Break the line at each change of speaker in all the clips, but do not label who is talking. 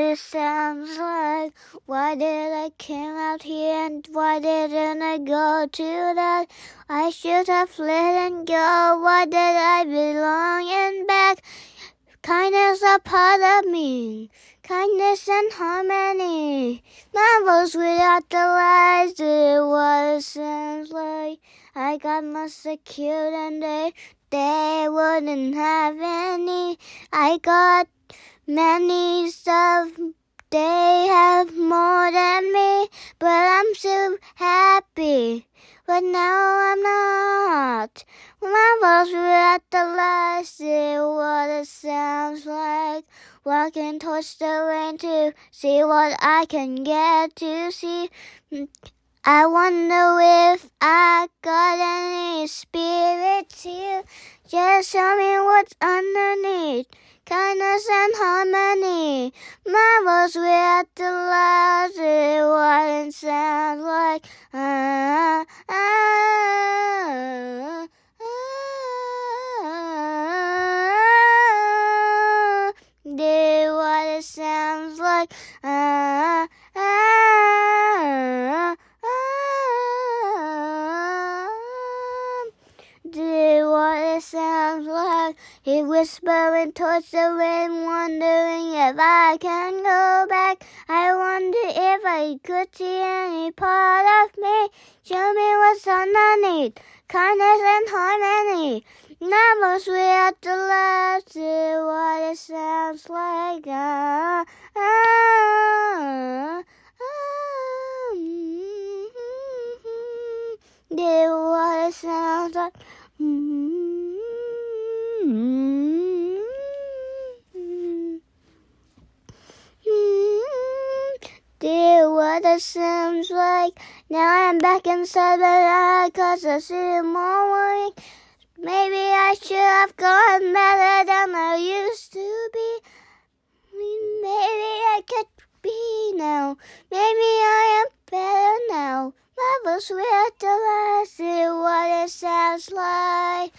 it sounds like. Why did I come out here and why didn't I go to that? I should have let it go. Why did I belong in back? Kindness a part of me, kindness and harmony. Marvels without the lies, it was sounds like. I got most cute and they wouldn't have any. I got many stuff, they have more than me, but I'm so happy. But now I'm not. Marvels without the lies, see what it sounds like. Walking towards the rain to see what I can get to see. I wonder if I got any spirits here. Just tell me what's underneath. Kindness and harmony. Marvels without the lies, see what it sounds like. Do what it sounds like. Do what it sounds like. He whispering towards the wind, wondering if I can go back. I wonder if I could see any part of me. Show me what's underneath. Kindness and harmony. Numbers without the lies, see what it sounds like. Do what it sounds like. Do what it sounds like. Now I'm back inside my cause I see more worrying. Maybe I should have gone better than I used to be. Maybe I could be now. Maybe I am better now. Marvels with the lies, see what it sounds like.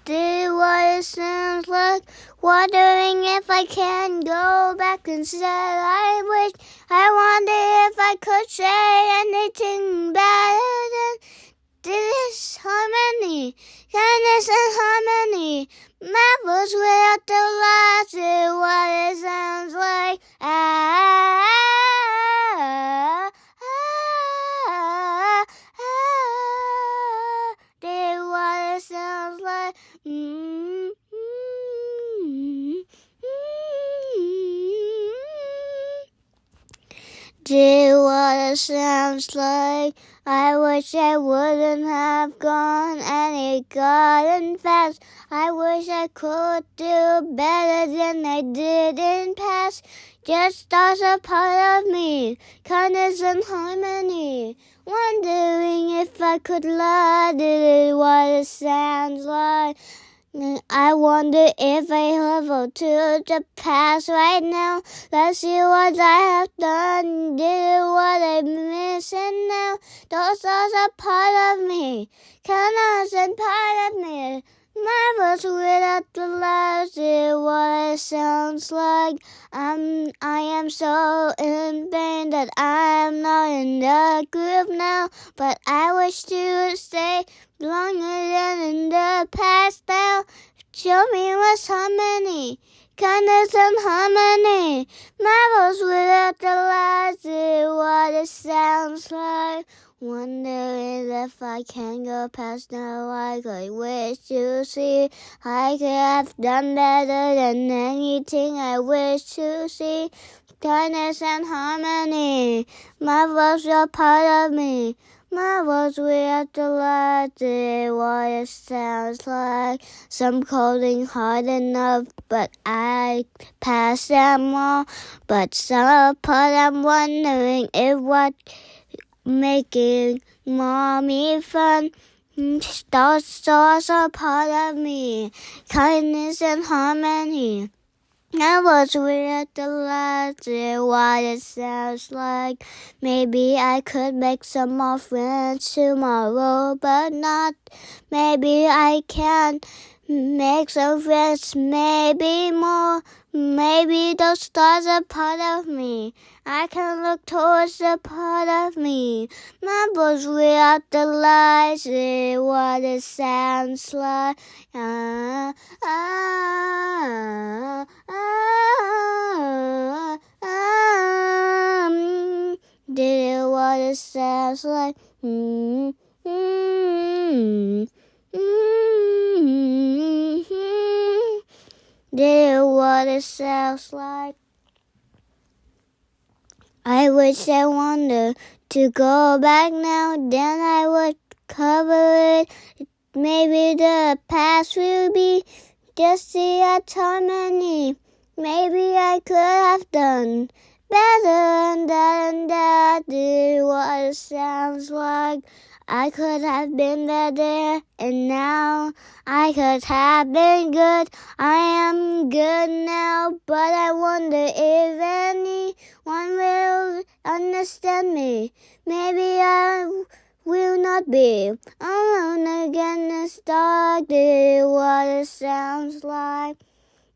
Do what it sounds like. Wondering if I can go back instead. I wonder if I could say anything better than this harmony, kindness and harmony. Marvels without the lies, see what it sounds like. Do what it sounds like. Do what it sounds like. I wish I wouldn't have gone any garden fast. I wish I could do better than I did in past. Just as a part of me, kindness and harmony. Wondering if I could lie, do what it sounds like. I wonder if I travel to the past right now. Let's see what I have done, did what I'm missing now. Those are a part of me, kindness and part of me. Marvels without the lies, see what it sounds like. I am so in pain that I am not in the group now. But I wish to stay longer than in the past now. Show me what's harmony, kindness and harmony. Marvels without the lies, see what it sounds like. Wondering if I can go past now, I could wish to see. I could have done better than anything I wish to see. Kindness and harmony, marvels are part of me. Marvels without the lies, see what it sounds like. Some calling hard enough, but I pass them all. But some part I'm wondering if what making mommy fun. Those are part of me, kindness and harmony. I was realizing what it sounds like. Maybe I could make some more friends tomorrow, but not. Maybe I can make some friends, maybe more. Maybe those stars are part of me. I can look towards the part of me. My voice without the lies, what it sounds like. Ah, ah, ah, ah, did it what it sounds like. Mm, mm, did it what it sounds like. I wish I wanted to go back now, then I would cover it. Maybe the past will be just the autonomy. Maybe I could have done better than that. Is what it sounds like. I could have been better, and now I could have been good. I am good now, but I wonder if anyone will understand me. Maybe I will not be alone again. It's dark, what it sounds like.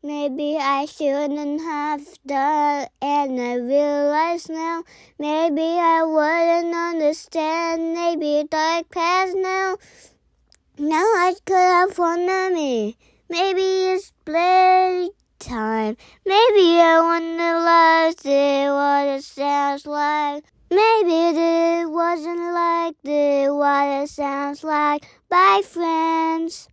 Maybe I shouldn't have done, and I realize now. Maybe I wouldn't understand. Maybe dark past now. Now I could have wondered me. Maybe it's playtime. Maybe I wonder what it sounds like. Maybe it wasn't like what it sounds like. Bye, friends.